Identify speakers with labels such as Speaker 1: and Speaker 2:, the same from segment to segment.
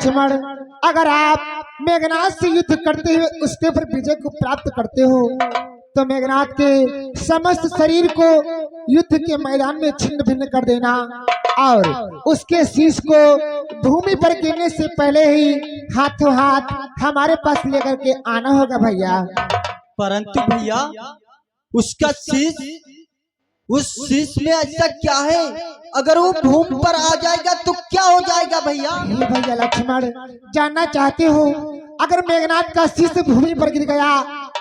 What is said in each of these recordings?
Speaker 1: लक्ष्मण, अगर आप मेघनाथ से युद्ध करते हुए उसके ऊपर विजय को प्राप्त करते हो तो मेघनाथ के समस्त शरीर को युद्ध के मैदान में छिन्न भिन्न कर देना और उसके शीश को भूमि पर गिरने से पहले ही हाथों हाथ हमारे पास लेकर के आना होगा भैया।
Speaker 2: परंतु भैया उसका शीश, उस शीश में ऐसा क्या है, अगर वो भूमि पर आ जाएगा तो क्या हो जाएगा भैया?
Speaker 1: भैया लक्ष्मण, जानना चाहते हो अगर मेघनाथ का शीश भूमि पर गिर गया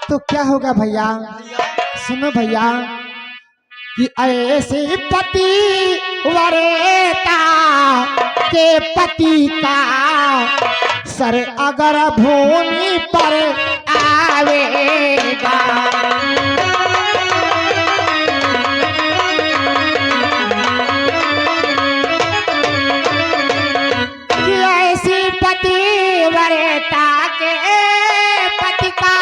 Speaker 1: तो क्या होगा भैया? सुनो भैया कि ऐसे पति वरेता के पति का सर अगर भूमि पर आवेगा कि ऐसी पति वरेता के पति का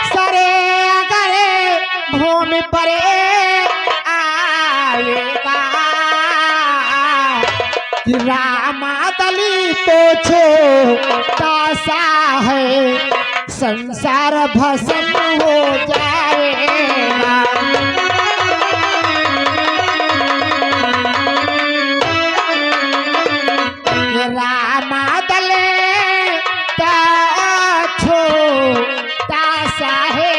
Speaker 1: सर अगर भूमि पर कि रामादली तो छोटा सा है, संसार भस्म हो जाएगा। रामादल तो छोटा सा है,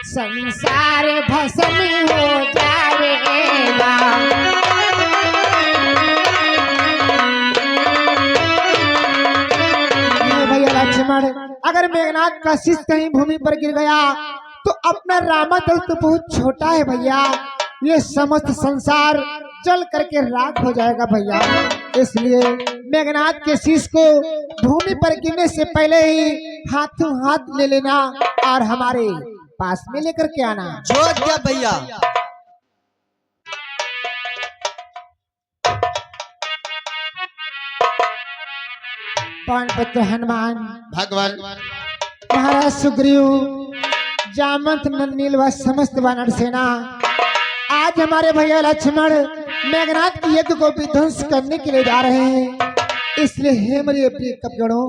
Speaker 1: संसार भस्म हो जाएगा। लक्ष्मण, अगर मेघनाथ का शीश कहीं भूमि पर गिर गया तो अपना रामादल तो बहुत छोटा है भैया, ये समस्त संसार जल करके राख हो जाएगा भैया। इसलिए मेघनाथ के शीश को भूमि पर गिरने से पहले ही हाथों हाथ ले लेना और हमारे पास में लेकर के आना।
Speaker 2: जो क्या भैया?
Speaker 1: पवन पुत्र हनुमान,
Speaker 3: भगवान
Speaker 1: महाराज सुग्रीव, जामवंत नील व समस्त वानर सेना आज हमारे भैया लक्ष्मण मेघनाथ की यज्ञ को विध्वंस करने के लिए जा रहे हैं। इसलिए हे मेरे प्रिय कपगणों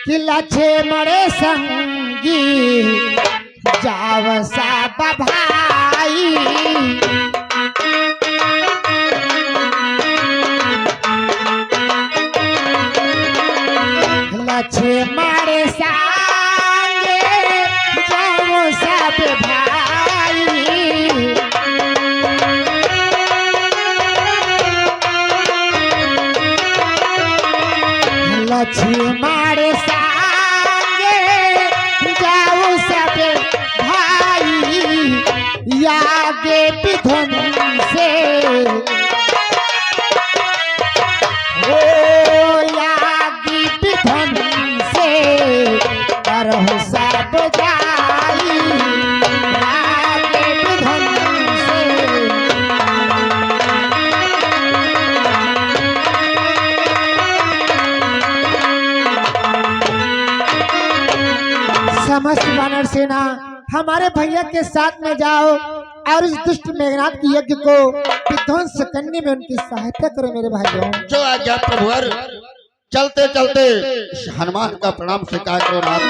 Speaker 1: कि लक्ष्मण संगी जाव सब भाई, लक्ष्मण संगे जाओ सब भाई, लक्ष्मण संगे जाओ सब भाई, यागे विध्वंस से करहु सब जाई, आगे विध्वंस से। समस्त वानर सेना हमारे भैया के साथ में जाओ और इस दुष्ट मेघनाथ की यज्ञ को विध्वंस करने में उनकी सहायता करो मेरे भाइयों।
Speaker 3: जो आज्ञा प्रभुवर, चलते चलते हनुमान का प्रणाम स्वीकार करो नाथ।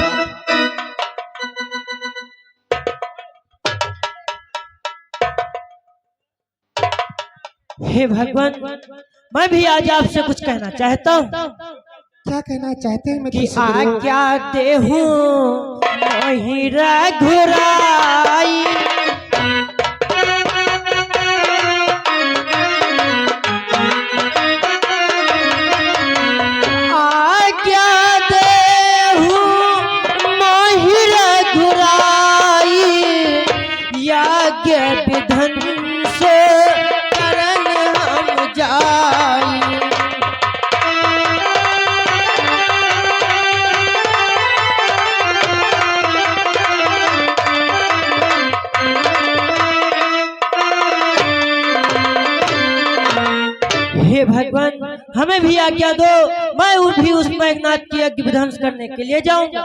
Speaker 4: हे भगवान, मैं भी आज आपसे कुछ कहना चाहता हूँ।
Speaker 1: क्या कहना चाहते हैं?
Speaker 4: कि आज्ञा देहूं मोहि रघुराई, आज्ञा देहूं मोहि रघुराई, यज्ञ विध्वंस करन हम जाई। हे भगवान, हमें भी आज्ञा दो, मैं भी उस मेघनाथ की यज्ञ विध्वंस करने के लिए जाऊंगा।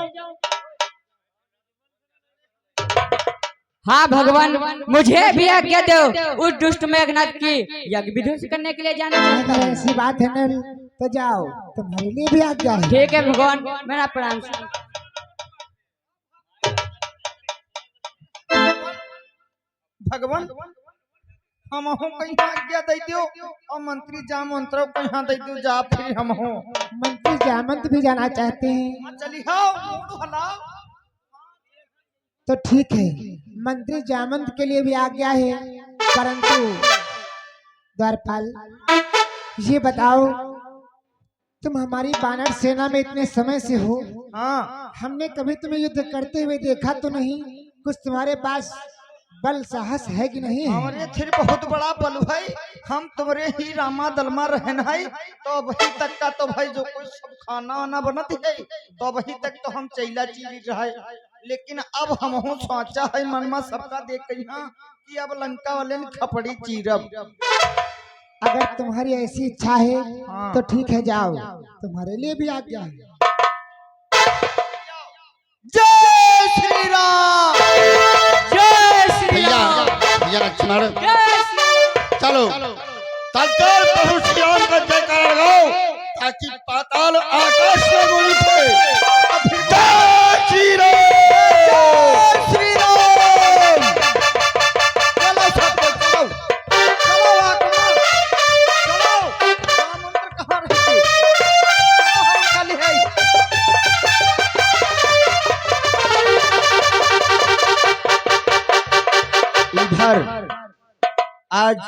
Speaker 5: हाँ भगवान, मुझे भी आज्ञा दो, उस दुष्ट मेघनाथ की यज्ञ विध्वंस करने के लिए जाना।
Speaker 1: ऐसी बात है न तो जाओ, तुम्हारे लिए भी आज्ञा है।
Speaker 5: ठीक है भगवान, मेरा प्रणाम।
Speaker 2: भगवान हम हो कहीं आज्ञा दे दियो और मंत्री जा मंत्र कहीं दे दियो जा फिर हम हो
Speaker 1: मंत्री जामंत भी जाना चाहते हैं
Speaker 2: चली हाओ मुड़ हलाओ।
Speaker 1: तो ठीक है, मंत्री जामंत के लिए भी आज्ञा है। परंतु द्वारपाल, ये बताओ, तुम हमारी बानर सेना में इतने समय से हो,
Speaker 2: हाँ
Speaker 1: हमने कभी तुम्हें युद्ध करते हुए देखा तो नहीं। कुछ तुम्हारे पास बल साहस है कि नहीं है?
Speaker 2: हमारे फिर बहुत बड़ा बल भाई, हम तुम्हारे ही रामा दलमा रहन है तो वही तक का तो भाई जो कोई सब खाना वाना बनत है तो वही तक तो हम चैला चीरी रहे। लेकिन अब हम हो सोचा है मन में सबका देख के यहाँ कि अब लंका वाले ने खपड़ी चीरब।
Speaker 1: अगर तुम्हारी ऐसी इच्छा है
Speaker 2: हाँ।
Speaker 1: तो ठीक है, जाओ, तुम्हारे लिए भी आज्ञा है।
Speaker 2: जय श्री राम।
Speaker 5: जय श्री
Speaker 3: भैया
Speaker 5: राम।
Speaker 3: भैया लक्ष्मण,
Speaker 5: जय श्री
Speaker 3: चलो तत्काल प्रभु श्री राम का जयकार लगाओ ताकि पाताल आकाश में गुण उठे। जय श्री राम।
Speaker 2: श्री राम। चलो सबको चलो चलो आकुमार चलो। राम मंत्र कहाँ रह गए? चलो हम कल है। इधर आज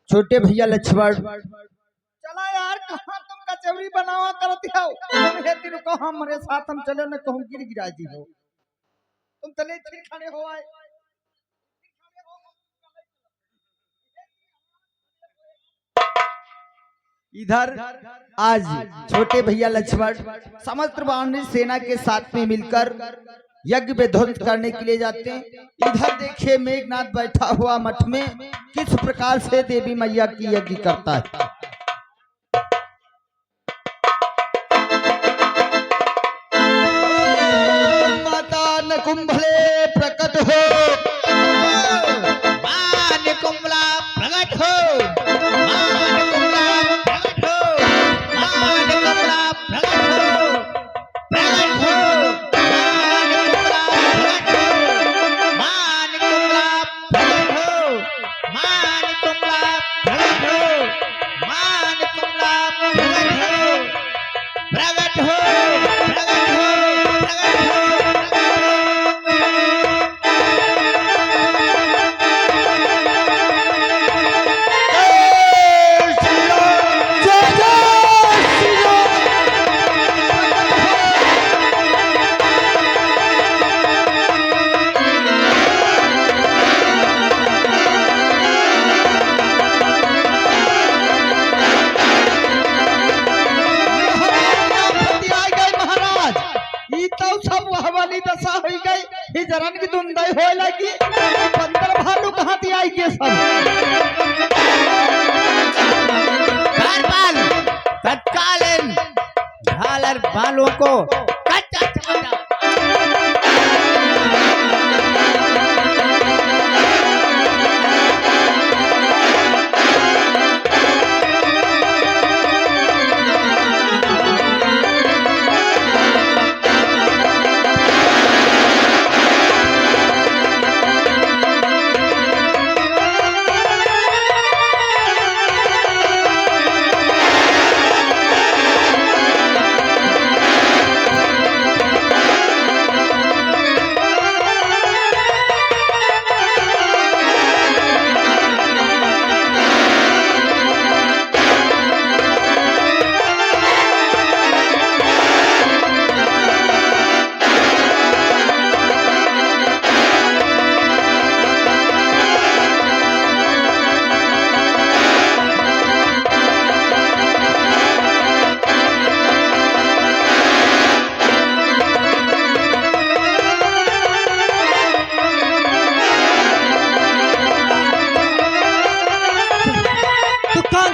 Speaker 2: छोटे भैया लक्ष्मण चला यार कहाँ तुम कचौरी बनावा करती हो? तुम हेती रुको हमारे साथ, हम चले न कहूँ गिर गिरा जी हो तुम चले फिर खाने हो आए। इधर आज छोटे भैया लक्ष्मण समस्त वानर सेना के साथ में मिलकर यज्ञ में ध्वंस करने के लिए जाते हैं। इधर देखिए मेघनाथ बैठा हुआ मठ में किस प्रकार से देवी मैया की यज्ञ करता है। माता न कुंभले प्रकट हो, मान कुंभला प्रकट हो, मान कुंभला प्रकट हो, मान कुंभला प्रकट हो, प्रकट हो, मान कुंभला प्रकट हो, मान कुंभला प्रकट हो, मान कुंभला प्रकट हो, प्रकट हो, प्रकट हो, प्रकट हो, प्रकट हो। दशा हो गई ही जरन की दुंदाई हो लगी बंदर भालू कहाँ थी आई के सब
Speaker 5: तत्कालीन झालर बालों को कच्चा चमड़ा।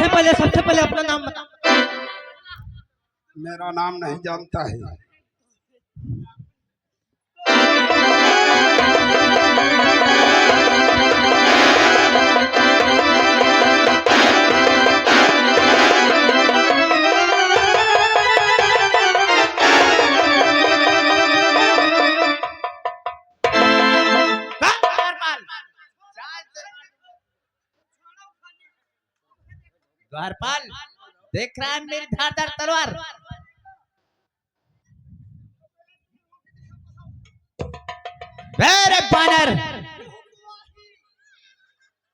Speaker 4: पहले सबसे पहले अपना नाम बता।
Speaker 6: मेरा नाम नहीं जानता है।
Speaker 5: द्वारपाल देख रहा है मेरी धारदार तलवार। मेरे बानर,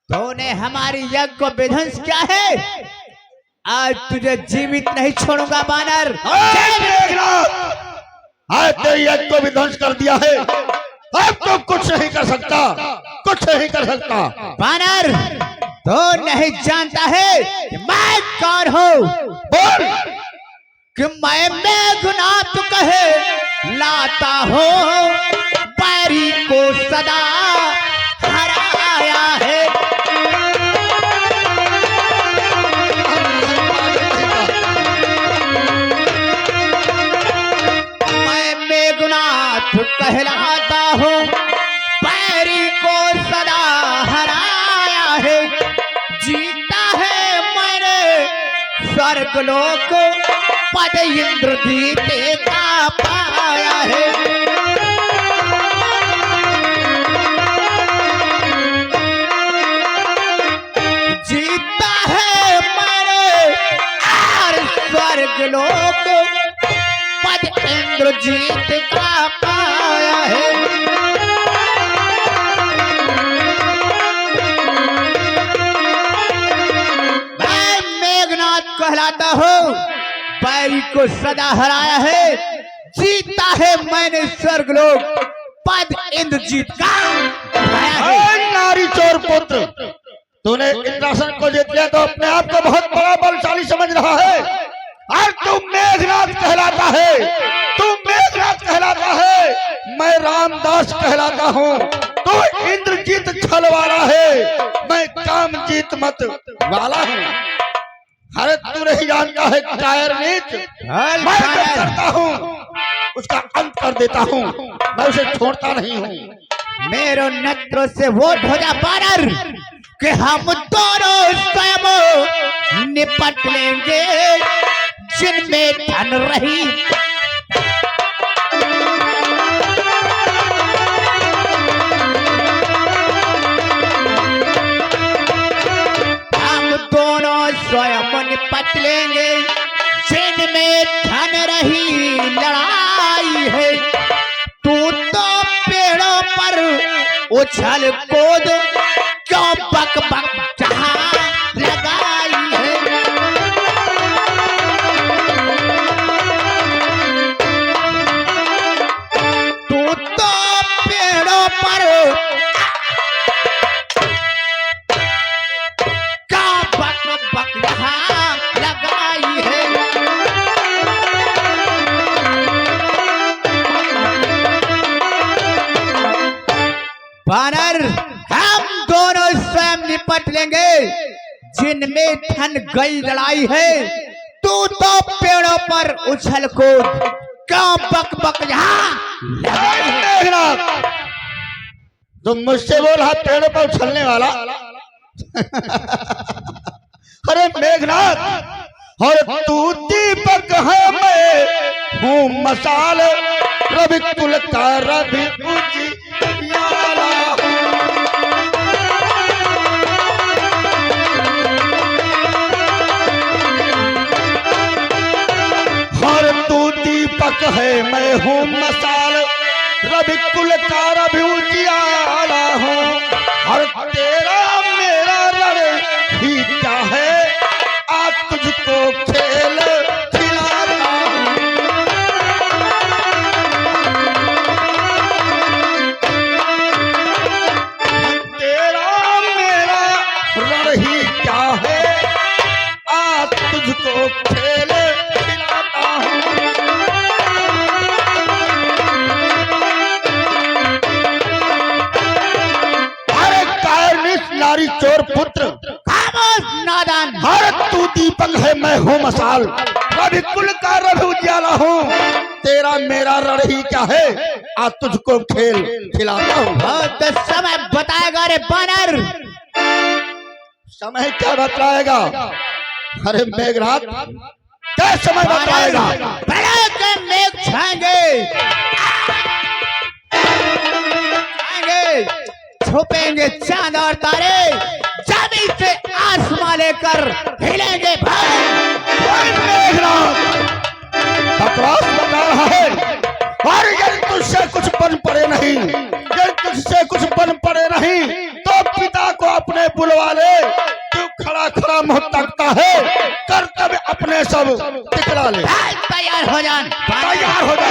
Speaker 5: तूने हमारी यज्ञ को विध्वंस किया है, आज तुझे जीवित नहीं छोड़ूंगा बानर।
Speaker 3: आज तो यज्ञ को विध्वंस कर दिया है, अब तो कुछ नहीं कर सकता, कुछ नहीं कर सकता।
Speaker 5: बानर, तो नहीं जानता है कि मैं कौन हूँ?
Speaker 3: बोल
Speaker 5: कि मैं मेघनाथ कहे लाता हूँ, बैरी को सदा हराया है। मैं मेघनाथ कहलाता हूँ, बैरी को सदा हराया है। जीता है मैंने स्वर्गलोक, पद इंद्रजीत का पाया है। जीता है मैंने और स्वर्गलोक, पद इंद्रजीत का पाया है। मैं मेघनाथ कहलाता हूँ, बैरी को सदा हराया है। जीता है मैंने स्वर्गलोक, पद इंद्रजीत का पाया है।
Speaker 3: ऐ नारी चोर पुत्र, तूने इंद्रासन को जीत लिया तो अपने आप को बहुत बड़ा बलशाली समझ रहा है। और तू मेघनाथ कहलाता है, तू मेघनाथ कहलाता है, मैं रामदास कहलाता हूँ। तू इंद्रजीत छल वाला है, मैं कामजीत मत वाला हूँ। अरे तू नहीं जानता है कायर नीच, मैं जो करता हूँ उसका अंत कर देता हूँ, मैं उसे छोड़ता नहीं हूँ।
Speaker 5: मेरे नेत्रों से वो ध्वजा बानर कि हम दोनों स्वयं निपट लेंगे, जिनमें धन रही हम दोनों स्वयं निपट लेंगे, जिनमें धन रही लड़ाई है। तू तो पेड़ों पर उछल कूद क्यों बक बक जहाँ लगाई है। तू तो पेड़ों पर क्यों बक बक जहाँ लगाई है। बानर, हम दोनों स्वयं निपट लेंगे, जिनमें धन गई लड़ाई है। तू तो पेड़ों पर उछल कूद क्यों बक बक यहाँ लगाई है।
Speaker 3: मेघनाथ, तुम मुझसे बोल हाथ पेड़ों पर उछलने वाला। अरे मेघनाथ, और तू दीपक है, मैं हूँ मसाल, रवि कुल का रवि उजियारा हूँ। और तू दीपक है, मैं हूँ मसाल, रवि कुल का रवि उजियारा हूँ। और तेरा मेरा रण ही क्या है, आज तुझको खेल खिलाता हूँ। तेरा मेरा रण ही क्या है, आज तुझको खेल खिलाता हूँ। अरे कायरनिश नारी चोर पुत्र,
Speaker 5: खामोश नादान।
Speaker 3: भारत तू दीपक है, मैं हूँ मसाल, रवि कुल का रवि उजियाला हूँ। तेरा मेरा रण ही क्या है, आज तुझको खेल खिलाता हूँ।
Speaker 5: बहुत समय बताएगा रे बानर।
Speaker 3: समय क्या बताएगा? अरे मेघनाथ, क्या समय बताएगा?
Speaker 5: बड़े के मेघ छाएंगे, छुपेंगे चांद और तारे, जमीन से आसमां लेकर हिलेंगे भाई।
Speaker 3: मेघनाथ बकवास बता रहा है, और यदि तुझसे कुछ बन पड़े नहीं, यदि तुझसे कुछ बन पड़े नहीं तो पिता को अपने बुलवा ले। तू खड़ा खड़ा मुंह तकता है, कर्तव्य अपने सब दिखला ले।
Speaker 5: तैयार हो जान,
Speaker 3: तैयार हो जा।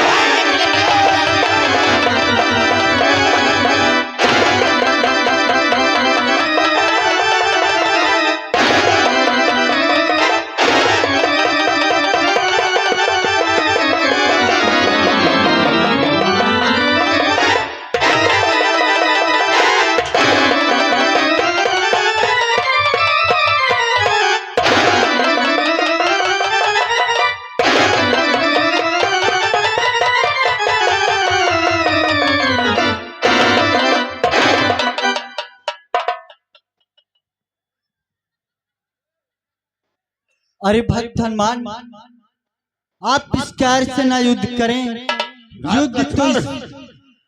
Speaker 6: अरे भक्त हनुमान, आप इस कार्य से ना युद्ध करें। युद्ध तो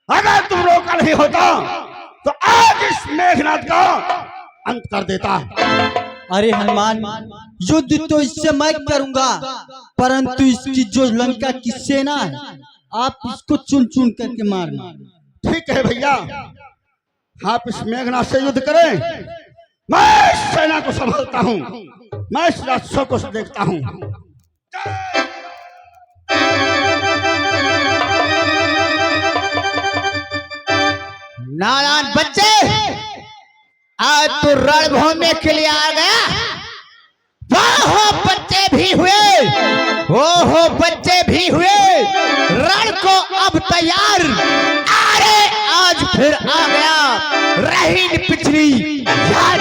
Speaker 3: अगर तुम रोका नहीं होता तो आज इस मेघनाथ का अंत कर देता।
Speaker 6: अरे हनुमान, युद्ध तो इससे मैं करूंगा, परंतु इसकी जो लंका की सेना है आप इसको चुन चुन करके मारना।
Speaker 3: ठीक है भैया, आप इस मेघनाथ से युद्ध करें, मैं इस सेना को संभालता हूँ, मैं इस राक्षसों को देखता हूँ।
Speaker 5: नारायण बच्चे, आज तो रणभूमि के लिए आ गया। वाह हो बच्चे भी हुए, हो बच्चे भी हुए, रण को अब तैयार। अरे आज फिर आ गया रही पिछली याद।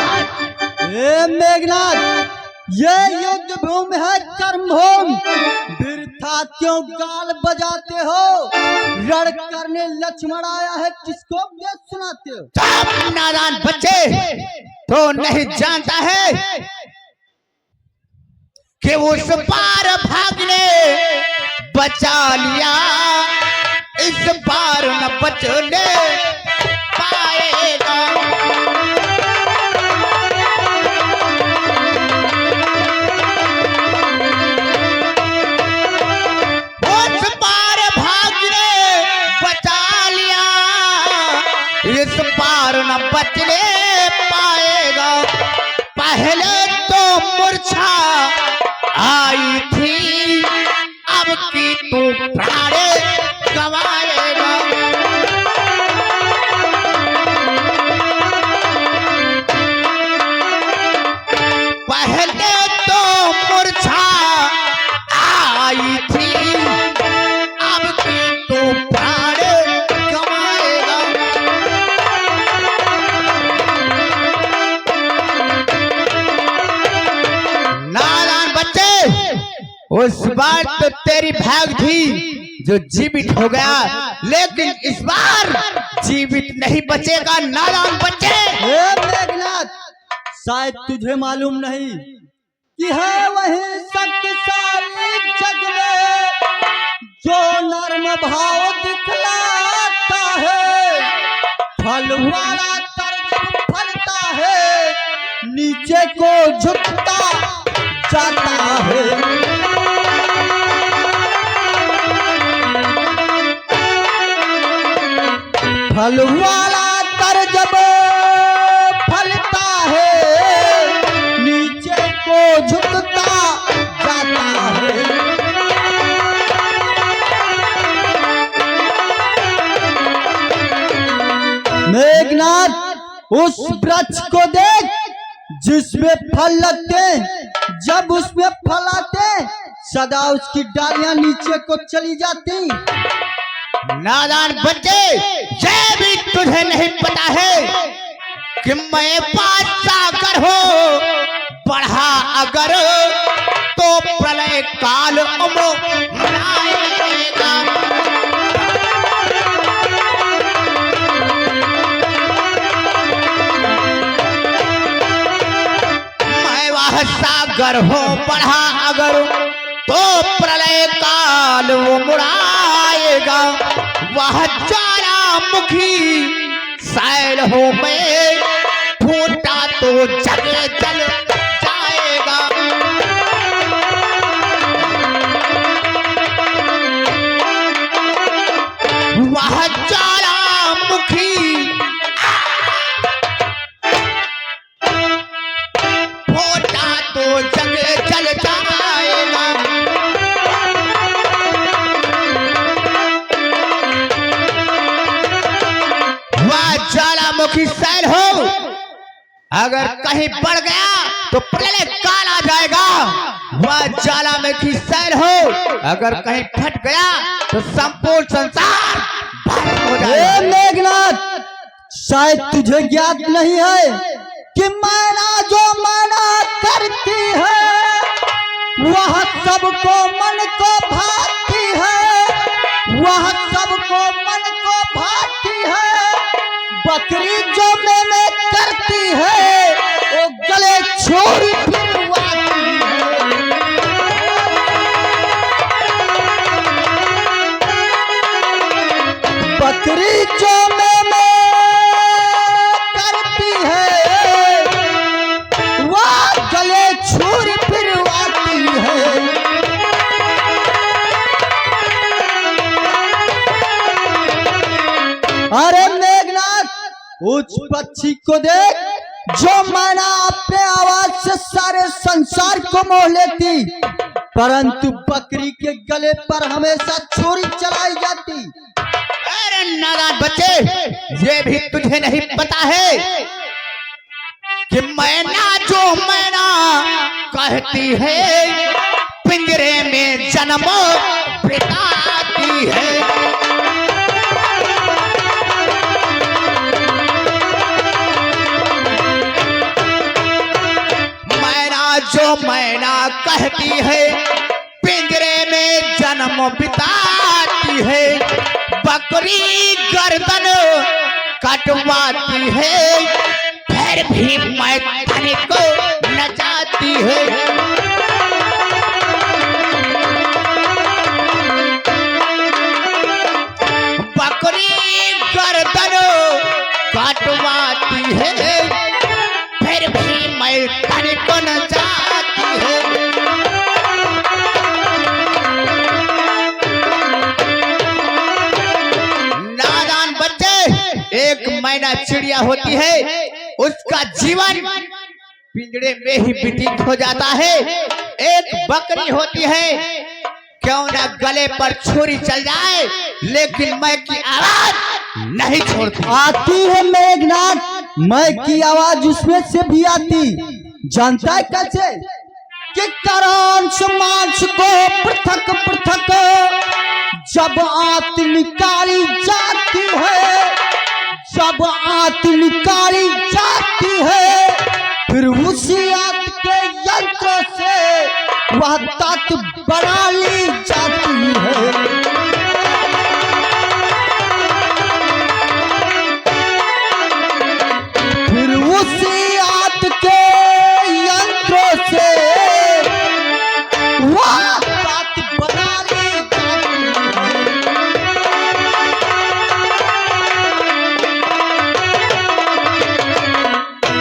Speaker 6: ए मेघनाथ, ये युद्ध भूमि है कर्म भूमि, वृथा क्यों गाल बजाते हो? रण करने लक्ष्मण आया है, किसको वेद सुनाते हो?
Speaker 5: नारायण बच्चे, तो नहीं जानता है कि उस पार भागने बचा लिया, इस बार न बचने पाएगा। उस पार भागने बचा लिया, इस पार न बचने पाएगा। पहले तो मूर्छा आई थी, अब की तू प्राण गवाएगा। पहले तो मूर्छा आई थी, अब की तू प्राण गवाएगा। नारायण बच्चे, उस बार तो तेरी भाग थी जो जीवित हो गया, लेकिन इस बार जीवित नहीं बचेगा नारायण बच्चे।
Speaker 6: हे मेघनाथ, शायद तुझे मालूम नहीं कि है वही शक्तिशाली जग में जो नर्म भाव दिखलाता है। फल वाला कर्म फलता है, नीचे को झुकता जाता है। फल वाला कर जब फलता है, नीचे को झुकता जाता है। मेघनाथ, उस वृक्ष को देख जिसमें फल लगते हैं, जब उसमें फल आते सदा उसकी डालियां नीचे को चली जाती।
Speaker 5: नादान बच्चे, ये भी तुझे नहीं पता है कि मैं बादशाह अगर हो बढ़ा अगर तो प्रलय काल मनाएगा। मैं वह सागर हो बढ़ा अगर तो प्रलय काल वो मुड़ाएगा। वह ज्वालामुखी सैल हो मैं फूटा तो जगे जल वह ज्वालामुखी शैल हो, अगर कहीं बढ़ गया तो प्रलय काल आ जाएगा। वह ज्वालामुखी शैल हो, अगर कहीं फट गया तो संपूर्ण संसार भस्म हो जाएगा।
Speaker 6: मेघनाथ, शायद तुझे ज्ञात नहीं है कि मैना जो मैना करती है वह सबको मन को भाती है, वह सबको मन को भाती है। बकरी जो मैंने करती है वो गले छोड़ी फिरवाती है। बकरी जो मैंने करती है वह गले छुरी फिरवाती है। अरे मेघनाथ, उस पक्षी को देख जो मैना अपने आवाज से सारे संसार को मोह लेती, परंतु बकरी के गले पर हमेशा छुरी चलाई जाती।
Speaker 5: अरे नादान बच्चे, ये भी तुझे नहीं पता है कि मैना जो मैना कहती है पिंजरे में जन्म बिताती है। जो मैना कहती है पिंजरे में जन्म बिताती है। बकरी गर्दन कटवाती है, फिर भी मैदानी को नचाती है। बकरी गर्दन कटवाती है, फिर भी मैदानी को नचाती है। नादान बच्चे, एक मैना चिड़िया होती है, उसका जीवन पिंजरे में ही व्यतीत हो जाता है। एक बकरी होती है, क्यों ना गले पर छुरी चल जाए लेकिन मैं की आवाज नहीं छोड़ती।
Speaker 6: आती है मेघनाथ, मैं की आवाज उसमें से भी आती। जानता है कैसे? कि करांश मांस को पृथक पृथक जब आंत निकाली जाती है, जब आंत निकाली जाती है, फिर उसी आंत के यंत्र से वह तात बना ली जाती है। फिर उसी आंत के यंत्रों से वह तात बना ली जाती है।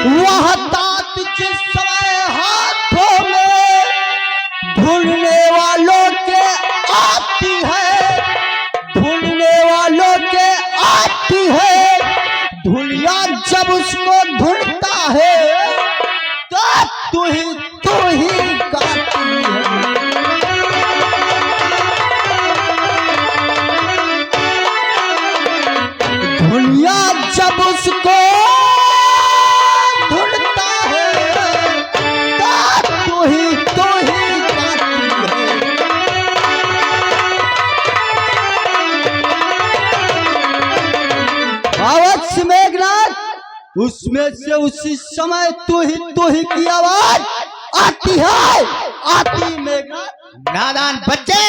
Speaker 6: वह तात जिस समय हाथों में ढूंढने वालों के आती है, ढूंढने वालों के आती है, ढूंढिया जब उसको ढूंढता है तो तू ही गाती है। ढूंढिया जब उसको ढूंढता है तो तू ही गाती है। अवश्य मेघनाथ, उसमें से उसी समय तू ही की आवाज आती है, आती मेघनाथ।
Speaker 5: नादान बच्चे,